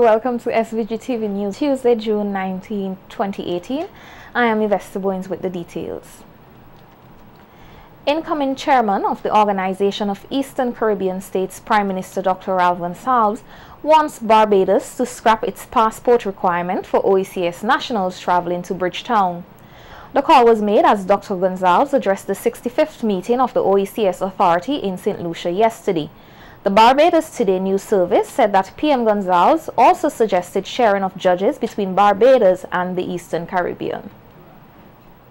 welcome to SVG-TV News, Tuesday, June 19, 2018. I am Yvette Boynes with the details. Incoming chairman of the Organization of Eastern Caribbean States, Prime Minister Dr. Ralph Gonsalves, wants Barbados to scrap its passport requirement for OECS nationals traveling to Bridgetown. The call was made as Dr. Gonsalves addressed the 65th meeting of the OECS Authority in St. Lucia yesterday. The Barbados Today news service said that PM Gonsalves also suggested sharing of judges between Barbados and the Eastern Caribbean.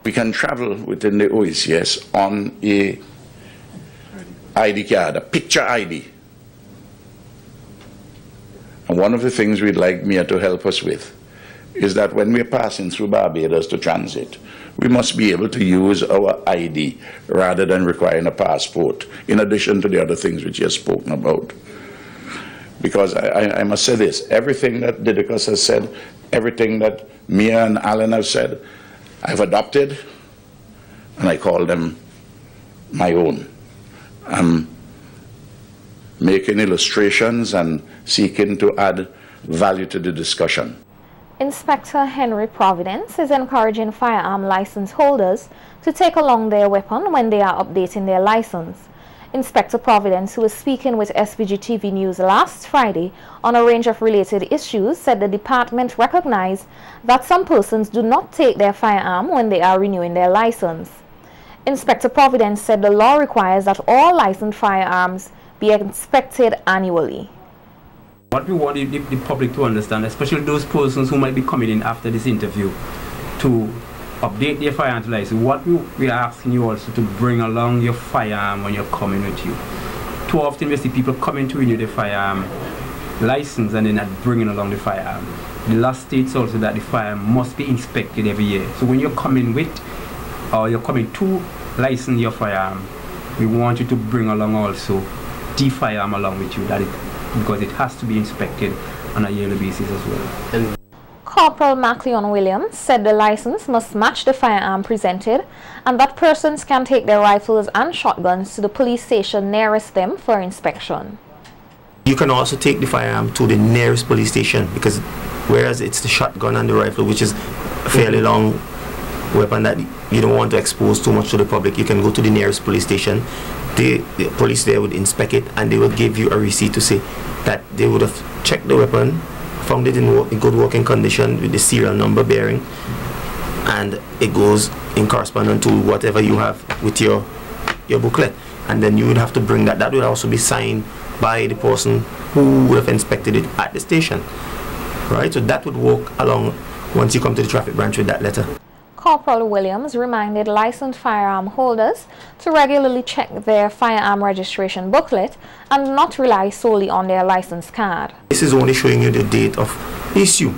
We can travel within the OECS on a ID card, a picture ID. And one of the things we'd like Mia to help us with is that when we're passing through Barbados to transit, we must be able to use our ID rather than requiring a passport, in addition to the other things which you have spoken about. Because I must say this, everything that Didicus has said, everything that Mia and Alan have said, I've adopted and I call them my own. I'm making illustrations and seeking to add value to the discussion. Inspector Henry Providence is encouraging firearm license holders to take along their weapon when they are updating their license. Inspector Providence, who was speaking with SVG-TV News last Friday on a range of related issues, said the department recognized that some persons do not take their firearm when they are renewing their license. Inspector Providence said the law requires that all licensed firearms be inspected annually. What we want the public to understand, especially those persons who might be coming in after this interview, to update their firearms license. What we are asking you also to bring along your firearm when you're coming with you. Too often we see people coming to renew their firearm license and they're not bringing along the firearm. The law states also that the firearm must be inspected every year. So when you're coming with, or you're coming to license your firearm, we want you to bring along also the firearm along with you, because it has to be inspected on a yearly basis as well. Corporal Macleon Williams said the license must match the firearm presented and that persons can take their rifles and shotguns to the police station nearest them for inspection. You can also take the firearm to the nearest police station, because whereas it's the shotgun and the rifle, which is a fairly long weapon that you don't want to expose too much to the public, you can go to the nearest police station. The police there would inspect it and they would give you a receipt to say that they would have checked the weapon, found it in good working condition with the serial number bearing, and it goes in correspondence to whatever you have with your booklet. And then you would have to bring that. That would also be signed by the person who would have inspected it at the station. Right? So that would work along once you come to the traffic branch with that letter. Corporal Williams reminded licensed firearm holders to regularly check their firearm registration booklet and not rely solely on their license card. This is only showing you the date of issue,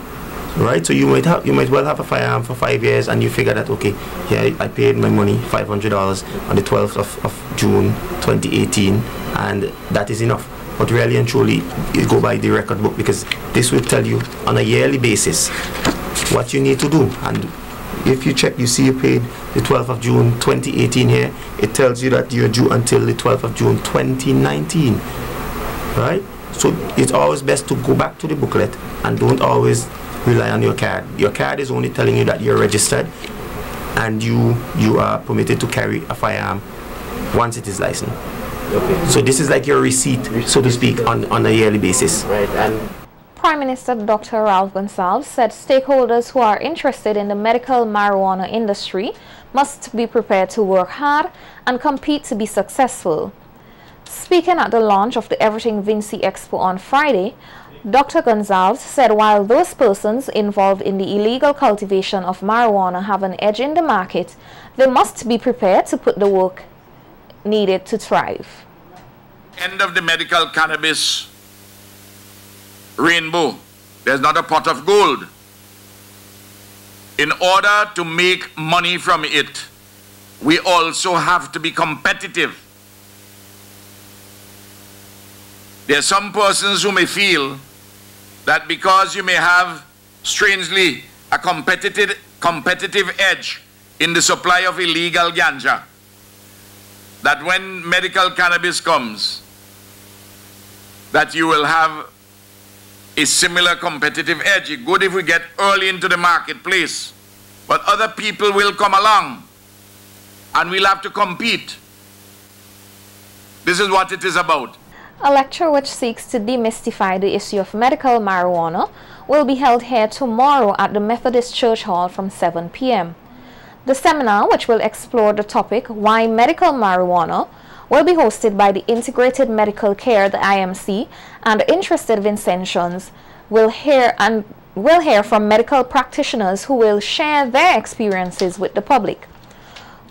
right? So you might well have a firearm for 5 years and you figure that, okay, yeah, I paid my money, $500 on the 12th of June 2018, and that is enough. But really and truly, you go by the record book, because this will tell you on a yearly basis what you need to do. And if you check, you see you paid the 12th of June 2018 here, it tells you that you're due until the 12th of June 2019, right? So it's always best to go back to the booklet and don't always rely on your card. Your card is only telling you that you're registered and you are permitted to carry a firearm once it is licensed. Okay. So this is like your receipt, so to speak, on a yearly basis. Right. And Prime Minister Dr. Ralph Gonsalves said stakeholders who are interested in the medical marijuana industry must be prepared to work hard and compete to be successful. Speaking at the launch of the Everything Vinci Expo on Friday, Dr. Gonsalves said while those persons involved in the illegal cultivation of marijuana have an edge in the market, they must be prepared to put the work needed to thrive. End of the medical cannabis rainbow. There's not a pot of gold. In order to make money from it, we also have to be competitive. There are some persons who may feel that because you may have, strangely, a competitive edge in the supply of illegal ganja, that when medical cannabis comes, that you will have a similar competitive edge. It's good if we get early into the marketplace, but other people will come along and we'll have to compete. This is what it is about. A lecture which seeks to demystify the issue of medical marijuana will be held here tomorrow at the Methodist Church Hall from 7 p.m. The seminar, which will explore the topic, Why Medical Marijuana, will be hosted by the Integrated Medical Care, the IMC, and interested Vincentians will hear from medical practitioners who will share their experiences with the public.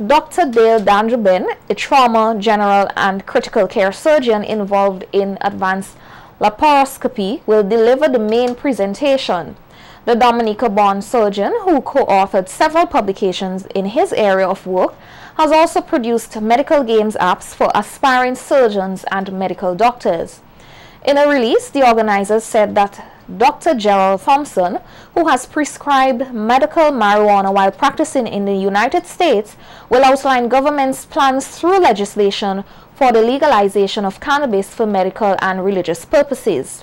Dr. Dale Dandrubin, a trauma, general, and critical care surgeon involved in advanced laparoscopy, will deliver the main presentation. The Dominica-born surgeon, who co-authored several publications in his area of work, has also produced medical games apps for aspiring surgeons and medical doctors. In a release, the organizers said that Dr. Gerald Thompson, who has prescribed medical marijuana while practicing in the United States, will outline government's plans through legislation for the legalization of cannabis for medical and religious purposes.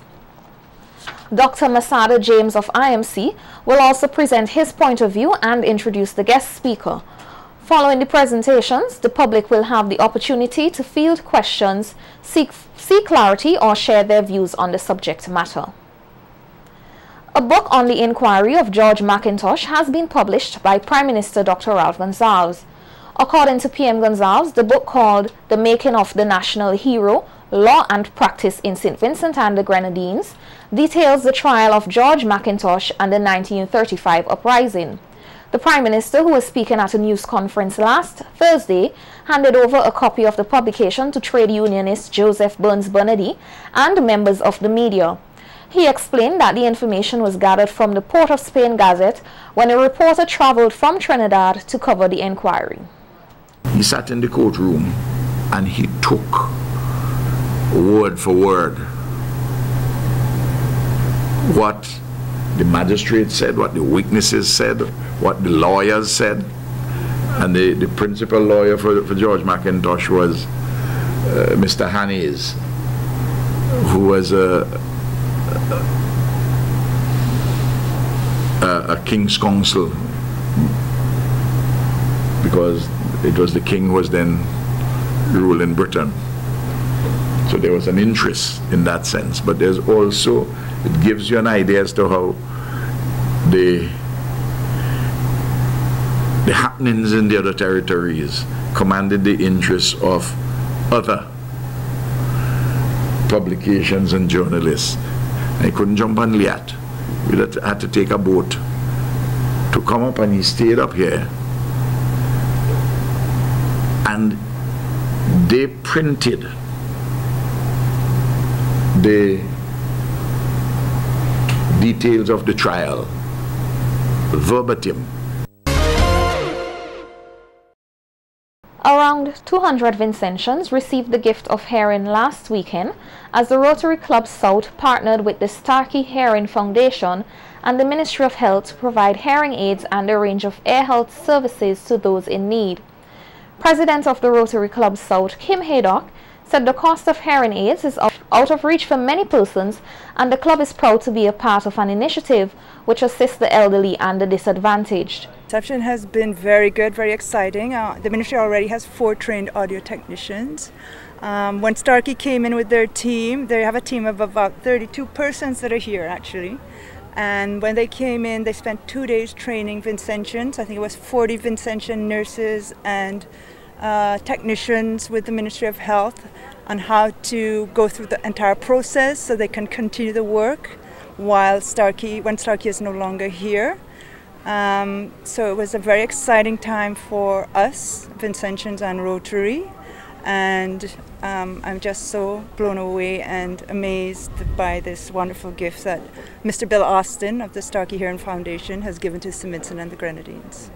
Dr. Masada James of IMC will also present his point of view and introduce the guest speaker. Following the presentations, the public will have the opportunity to field questions, seek clarity, or share their views on the subject matter. A book on the inquiry of George McIntosh has been published by Prime Minister Dr. Ralph Gonsalves. According to PM Gonsalves, the book, called The Making of the National Hero, Law and Practice in St. Vincent and the Grenadines, details the trial of George McIntosh and the 1935 uprising. The Prime Minister, who was speaking at a news conference last Thursday, handed over a copy of the publication to trade unionist Joseph Burns Bernardi and members of the media. He explained that the information was gathered from the Port of Spain Gazette when a reporter traveled from Trinidad to cover the inquiry. He sat in the courtroom and he took word for word what the magistrate said, what the witnesses said, what the lawyers said. And the principal lawyer for George McIntosh was Mr. Hannes, who was a king's counsel, because it was the king who was then ruling Britain. So there was an interest in that sense, but there's also, it gives you an idea as to how the happenings in the other territories commanded the interest of other publications and journalists. I couldn't jump on Liat. We had to take a boat to come up, and he stayed up here. And they printed the details of the trial verbatim. Around 200 Vincentians received the gift of heroin last weekend as the Rotary Club South partnered with the Starkey Hearing Foundation and the Ministry of Health to provide hearing aids and a range of ear health services to those in need. President of the Rotary Club South, Kim Haydock, said the cost of hearing aids is out of reach for many persons, and the club is proud to be a part of an initiative which assists the elderly and the disadvantaged. Reception has been very good, very exciting. The ministry already has 4 trained audio technicians. When Starkey came in with their team, they have a team of about 32 persons that are here actually. And when they came in, they spent 2 days training Vincentians. I think it was 40 Vincentian nurses and technicians with the Ministry of Health on how to go through the entire process so they can continue the work when Starkey is no longer here. So it was a very exciting time for us, Vincentians and Rotary, and I'm just so blown away and amazed by this wonderful gift that Mr. Bill Austin of the Starkey Hearing Foundation has given to St. Vincent and the Grenadines.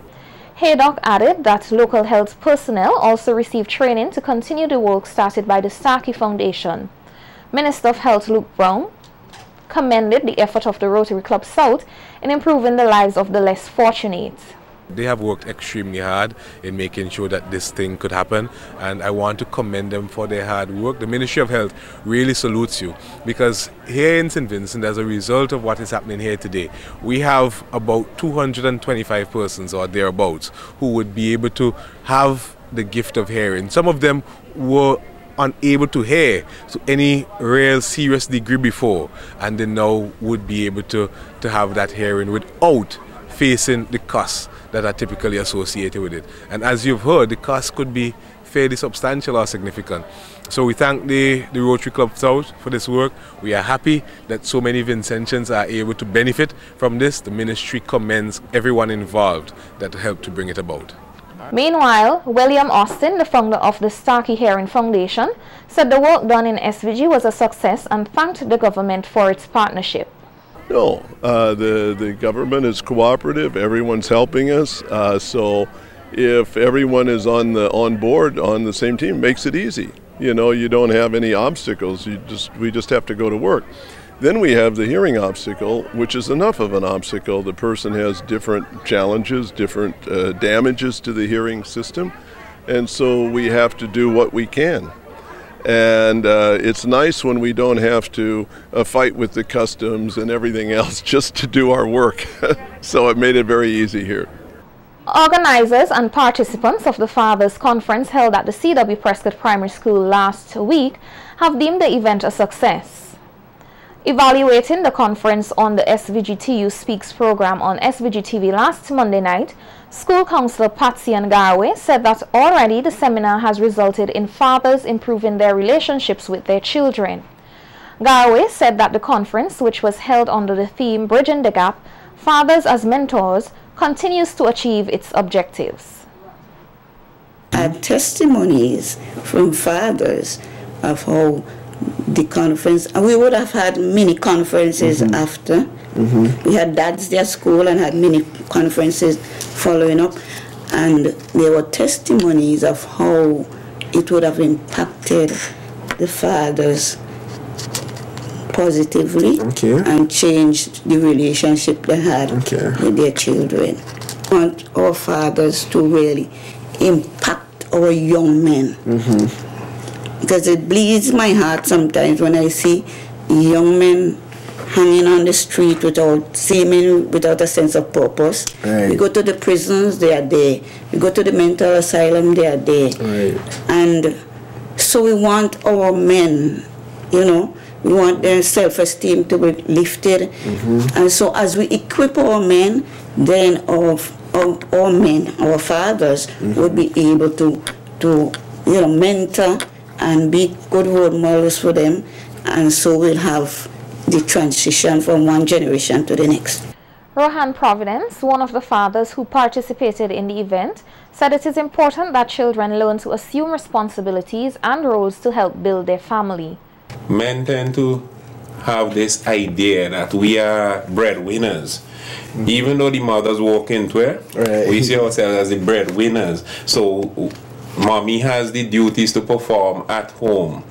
Haydock added that local health personnel also received training to continue the work started by the Starkey Foundation. Minister of Health Luke Brown commended the effort of the Rotary Club South in improving the lives of the less fortunate. They have worked extremely hard in making sure that this thing could happen, and I want to commend them for their hard work. The Ministry of Health really salutes you, because here in St. Vincent, as a result of what is happening here today, we have about 225 persons or thereabouts who would be able to have the gift of hearing. Some of them were unable to hear to any real serious degree before, and they now would be able to have that hearing without facing the costs that are typically associated with it. And as you've heard, the cost could be fairly substantial or significant. So we thank the Rotary Club South for this work. We are happy that so many Vincentians are able to benefit from this. The ministry commends everyone involved that helped to bring it about. Meanwhile, William Austin, the founder of the Starkey Hearing Foundation, said the work done in SVG was a success and thanked the government for its partnership. No, the government is cooperative. Everyone's helping us. So if everyone is on board on the same team, it makes it easy. You know, you don't have any obstacles. We just have to go to work. Then we have the hearing obstacle, which is enough of an obstacle. The person has different challenges, different damages to the hearing system, and so we have to do what we can. And it's nice when we don't have to fight with the customs and everything else just to do our work. So it made it very easy here. Organizers and participants of the Fathers Conference held at the C.W. Prescott Primary School last week have deemed the event a success. Evaluating the conference on the SVG-TU Speaks program on SVG-TV last Monday night, School Councillor Patsy Garwe said that already the seminar has resulted in fathers improving their relationships with their children. Garwe said that the conference, which was held under the theme Bridging the Gap, Fathers as Mentors, continues to achieve its objectives. Testimonies from fathers of how the conference, and we would have had mini conferences after. We had Dads Day at school and had mini conferences following up, and there were testimonies of how it would have impacted the fathers positively and changed the relationship they had with their children. We want our fathers to really impact our young men. Because it bleeds my heart sometimes when I see young men hanging on the street without a sense of purpose. We go to the prisons, they are there. We go to the mental asylum, they are there. And so we want our men, you know, we want their self-esteem to be lifted. And so as we equip our men, then our men, our fathers, would be able to mentor and be good role models for them, and so we'll have the transition from one generation to the next. Rohan Providence, one of the fathers who participated in the event, said it is important that children learn to assume responsibilities and roles to help build their family. Men tend to have this idea that we are breadwinners. Even though the mothers walk into it, we see ourselves as the breadwinners. So mommy has the duties to perform at home.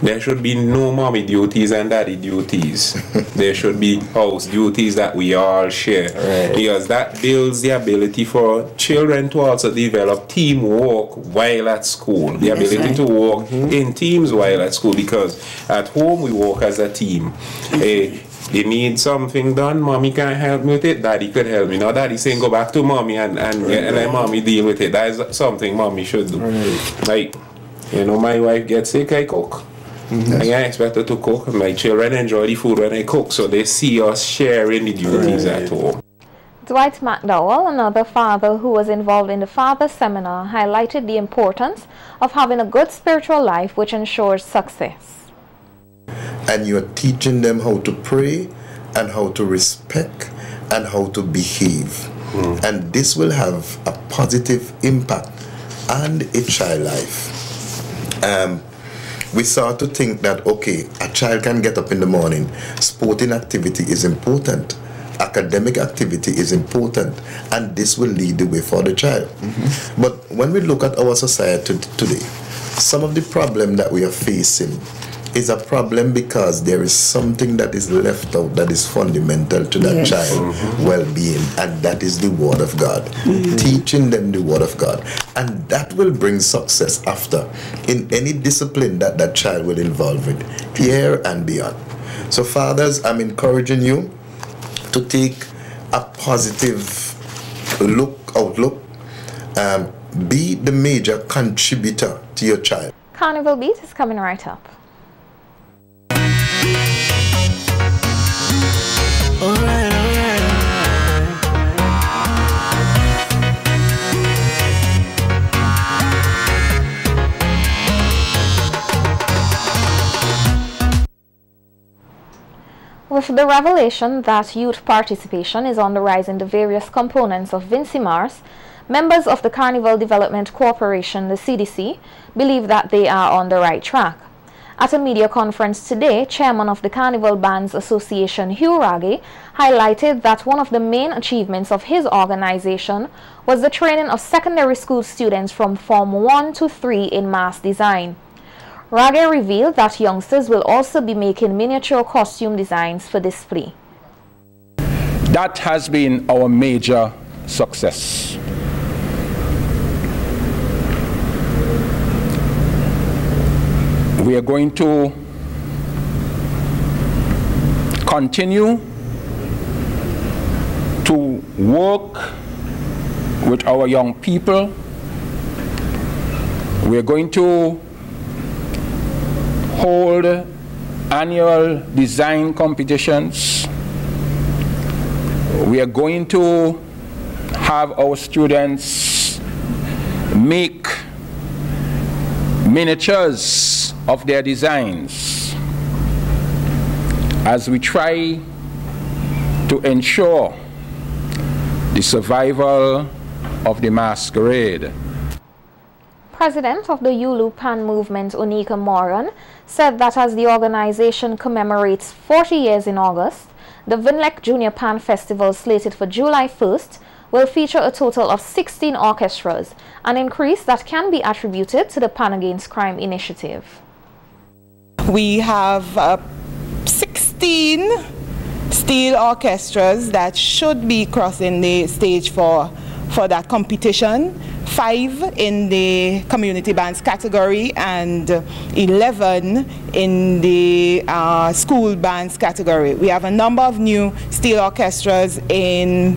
There should be no mommy duties and daddy duties. There should be house duties that we all share, because that builds the ability for children to also develop teamwork while at school, the ability to work in teams while at school, because at home we work as a team. They need something done, mommy can't help me with it, daddy could help me. Now daddy saying go back to mommy and let mommy deal with it. That is something mommy should do. Like, you know, my wife gets sick, I cook. I can't expect her to cook. My children enjoy the food when I cook, so they see us sharing the duties at home. Dwight McDowell, another father who was involved in the Father Seminar, highlighted the importance of having a good spiritual life which ensures success. And you're teaching them how to pray and how to respect and how to behave. And this will have a positive impact on a child life. We start to think that, okay, a child can get up in the morning, sporting activity is important, academic activity is important, and this will lead the way for the child. But when we look at our society today, some of the problem that we are facing is a problem because there is something that is left out that is fundamental to that child well-being, and that is the Word of God. Teaching them the Word of God, and that will bring success after in any discipline that that child will involve with, here and beyond. So fathers, I'm encouraging you to take a positive outlook, be the major contributor to your child. Carnival Beat is coming right up. With the revelation that youth participation is on the rise in the various components of Vincimars, members of the Carnival Development Corporation, the CDC, believe that they are on the right track. At a media conference today, Chairman of the Carnival Bands Association, Hugh Raggi, highlighted that one of the main achievements of his organization was the training of secondary school students from Form 1 to 3 in mass design. Raggi revealed that youngsters will also be making miniature costume designs for display. That has been our major success. We are going to continue to work with our young people. We are going to hold annual design competitions. We are going to have our students make miniatures of their designs as we try to ensure the survival of the masquerade. President of the Yulu Pan movement, Onika Moran, said that as the organization commemorates 40 years in August, the Vinlek Junior Pan Festival slated for July 1st will feature a total of 16 orchestras, an increase that can be attributed to the Pan Against Crime initiative. We have 16 steel orchestras that should be crossing the stage for that competition, 5 in the community bands category and 11 in the school bands category. We have a number of new steel orchestras in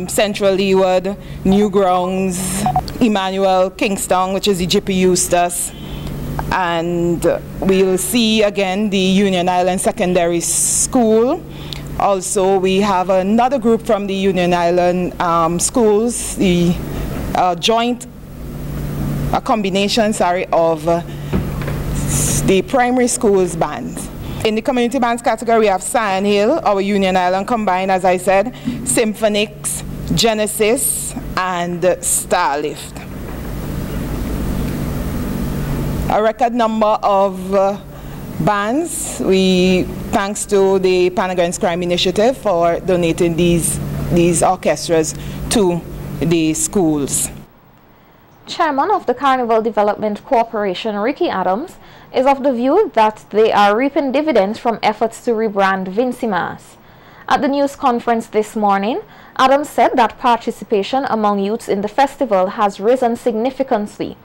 Central Leeward, Newgrounds, Emmanuel, Kingston, which is the GP Eustace, and we'll see again the Union Island Secondary School. Also, we have another group from the Union Island schools, the combination of the primary schools bands. In the community bands category, we have Sion Hill, our Union Island combined, as I said, Symphonix, Genesis, and Starlift. A record number of bands. Thanks to the Pan Against Crime initiative for donating these orchestras to the schools. Chairman of the Carnival Development Corporation, Ricky Adams, is of the view that they are reaping dividends from efforts to rebrand Vincimars. At the news conference this morning, Adams said that participation among youths in the festival has risen significantly.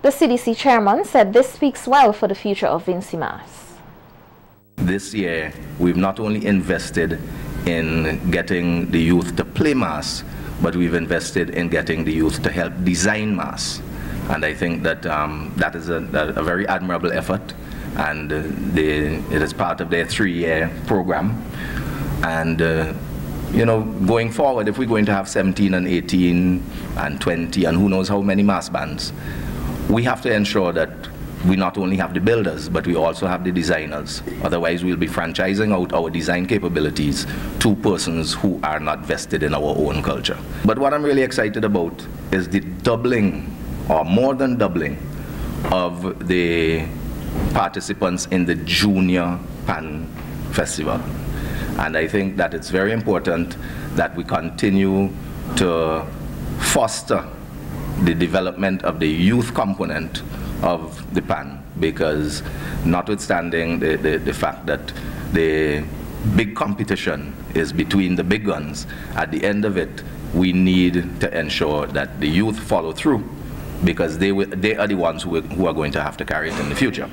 The CDC chairman said this speaks well for the future of Vincimars. This year, we've not only invested in getting the youth to play mass, but we've invested in getting the youth to help design mass. And I think that that is a very admirable effort, and it is part of their 3-year program. And you know, going forward, if we're going to have 17 and 18 and 20 and who knows how many mass bands, we have to ensure that we not only have the builders, but we also have the designers. Otherwise, we'll be franchising out our design capabilities to persons who are not vested in our own culture. But what I'm really excited about is the doubling, or more than doubling, of the participants in the Junior Pan Festival. And I think that it's very important that we continue to foster the development of the youth component of the Pan, because notwithstanding the fact that the big competition is between the big guns, at the end of it, we need to ensure that the youth follow through, because they are the ones who are going to have to carry it in the future.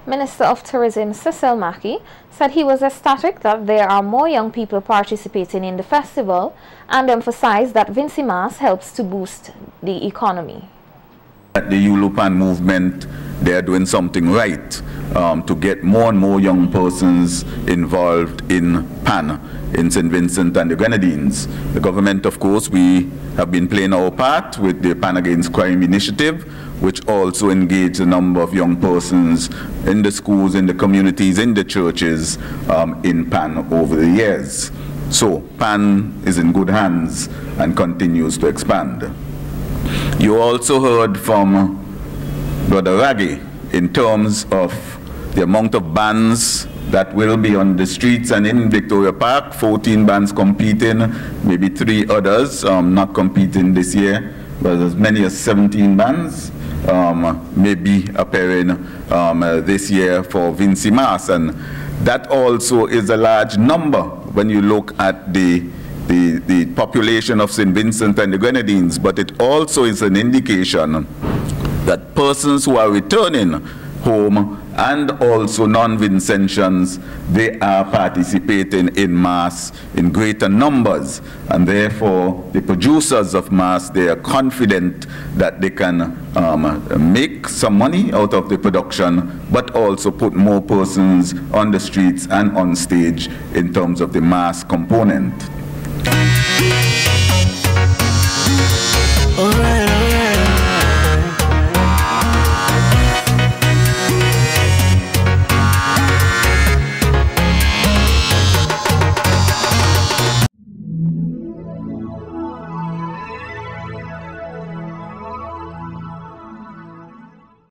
Minister of Tourism Cecil Mackey said he was ecstatic that there are more young people participating in the festival and emphasized that Vincy Mass helps to boost the economy. At the ULUPAN movement, they are doing something right to get more and more young persons involved in PAN in St. Vincent and the Grenadines. The government, of course, we have been playing our part with the PAN Against Crime initiative, which also engaged a number of young persons in the schools, in the communities, in the churches, in PAN over the years. So PAN is in good hands and continues to expand. You also heard from Brother Raggy in terms of the amount of bands that will be on the streets and in Victoria Park. 14 bands competing, maybe 3 others not competing this year, but as many as 17 bands may be appearing this year for Vincy Mass, and that also is a large number when you look at the population of St. Vincent and the Grenadines, but it also is an indication that persons who are returning home and also non-Vincentians, they are participating in Mass in greater numbers, and therefore the producers of Mass, they are confident that they can make some money out of the production, but also put more persons on the streets and on stage in terms of the Mass component. All right.